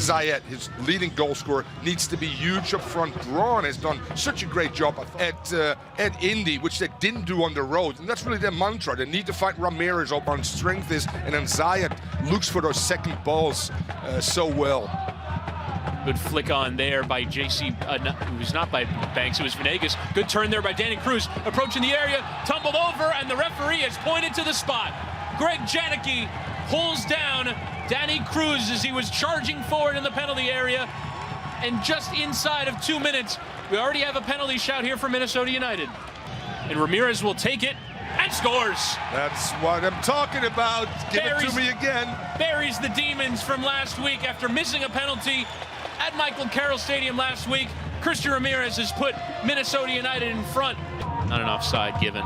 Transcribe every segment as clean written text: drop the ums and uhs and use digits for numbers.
Zayed, his leading goal scorer, needs to be huge up front. Braun has done such a great job at Indy, which they didn't do on the road. And that's really their mantra. They need to find Ramirez up on strength is, and then Zayed looks for those second balls so well. Good flick on there by JC, it was not by Banks, it was Venegas. Good turn there by Danny Cruz, approaching the area, tumbled over, and the referee has pointed to the spot. Greg Janicki pulls down Danny Cruz as he was charging forward in the penalty area. And just inside of 2 minutes, we already have a penalty shout here for Minnesota United. And Ramirez will take it and scores. That's what I'm talking about. Give it to me again. Buries the Demons from last week after missing a penalty at Michael Carroll Stadium last week. Christian Ramirez has put Minnesota United in front. Not an offside given.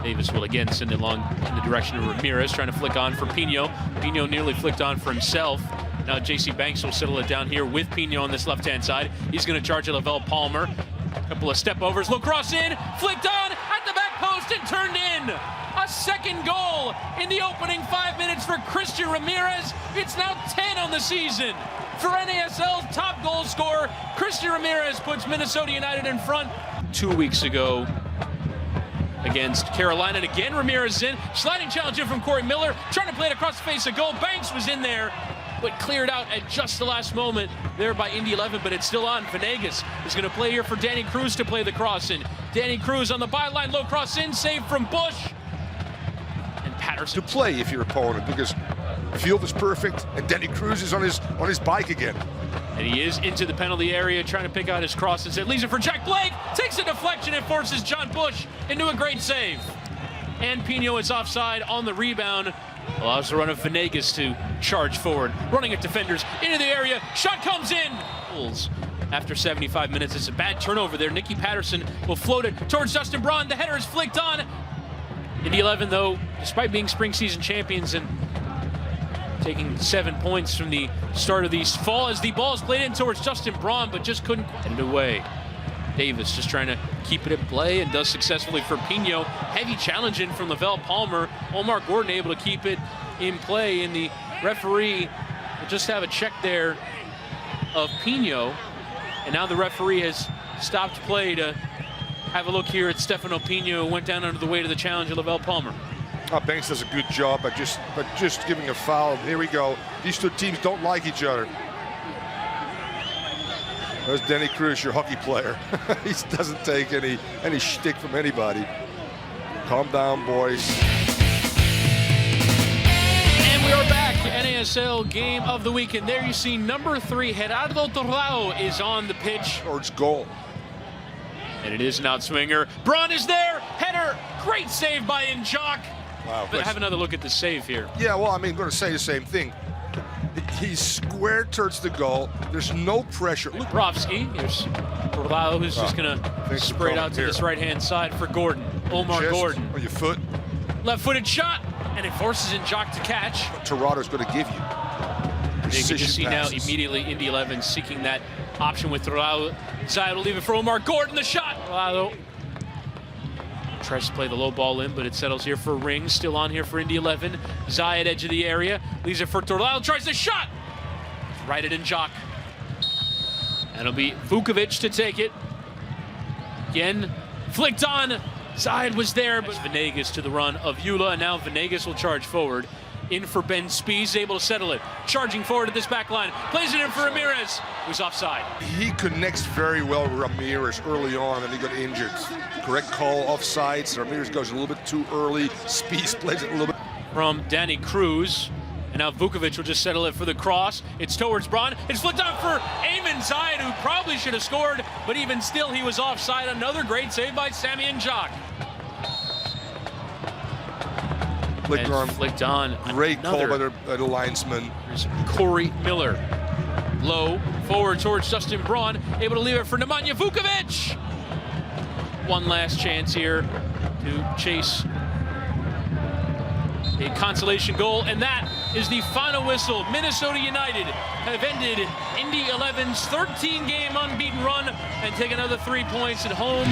Davis will again send it along in the direction of Ramirez, trying to flick on for Pino. Pino nearly flicked on for himself. Now JC Banks will settle it down here with Pino on this left-hand side. He's going to charge at Lavelle Palmer. A couple of step overs, low cross in, flicked on at the back post and turned in. A second goal in the opening 5 minutes for Christian Ramirez. It's now 10 on the season. For NASL's top goal scorer, Christian Ramirez puts Minnesota United in front. 2 weeks ago against Carolina, and again Ramirez in. Sliding challenge in from Corey Miller, trying to play it across the face of goal. Banks was in there, but cleared out at just the last moment there by Indy 11, but it's still on. Venegas is going to play here for Danny Cruz to play the cross in. Danny Cruz on the byline, low cross in, save from Bush. And Patterson. To play if you're opponent, because the field is perfect, and Danny Cruz is on his bike again. And he is into the penalty area, trying to pick out his crosses. It leaves it for Jack Blake, takes a deflection and forces John Bush into a great save. And Pino is offside on the rebound. Allows the run of Venegas to charge forward, running at defenders into the area. Shot comes in. After 75 minutes, it's a bad turnover there. Nicky Patterson will float it towards Justin Braun. The header is flicked on. Indy 11, though, despite being spring season champions and taking 7 points from the start of the fall, as the ball is played in towards Justin Braun, but just couldn't get it away. Davis just trying to keep it at play and does successfully for Pino. Heavy challenge in from Lavelle Palmer. Omar Gordon able to keep it in play, and the referee will just have a check there of Pino. And now the referee has stopped play to have a look here at Stefano Pino, who went down under the weight of the challenge of Lavelle Palmer. Banks does a good job, but just giving a foul. Here we go. These two teams don't like each other. There's Danny Cruz, your hockey player. He doesn't take any shtick from anybody. Calm down, boys. And we are back. NASL game of the week, and there you see number 3, Gerardo Torrao, is on the pitch. Towards goal. And it is an outswinger. Braun is there. Header. Great save by Njok. Wow. But have another look at the save here. Yeah, well, I mean, I'm going to say the same thing. He's square towards the goal. There's no pressure. Lubrovsky, here's Torrao, who's just going to spray it out to this right-hand side for Gordon. Omar Gordon. Or your foot. Left-footed shot, and it forces Njok to catch. Toronto's going to give you. You can just see passes. Now immediately Indy 11 seeking that option with Torrao. Zayed will leave it for Omar Gordon. The shot. Torrao tries to play the low ball in, but it settles here for Ring. Still on here for Indy 11. Zayed edge of the area. Leaves it for Torrao. Tries the shot. Right at Njok. And it'll be Vukovic to take it. Again, flicked on. Zayed was there, but Venegas to the run of Eula. And now Venegas will charge forward. In for Ben Spies, able to settle it. Charging forward at this back line. Plays it in for Ramirez, who's offside. He connects very well with Ramirez early on, and he got injured. Correct call, offsides. Ramirez goes a little bit too early. Spies plays it a little bit. From Danny Cruz. And now Vukovic will just settle it for the cross. It's towards Braun. It's flicked on for Eamon Zayed, who probably should have scored, but even still he was offside. Another great save by Sammy Njok. Flicked on. Great call by the linesman. There's Corey Miller. Low, forward towards Justin Braun. Able to leave it for Nemanja Vukovic. One last chance here to chase a consolation goal, and that is the final whistle. Minnesota United have ended Indy 11's 13-game unbeaten run and take another 3 points at home.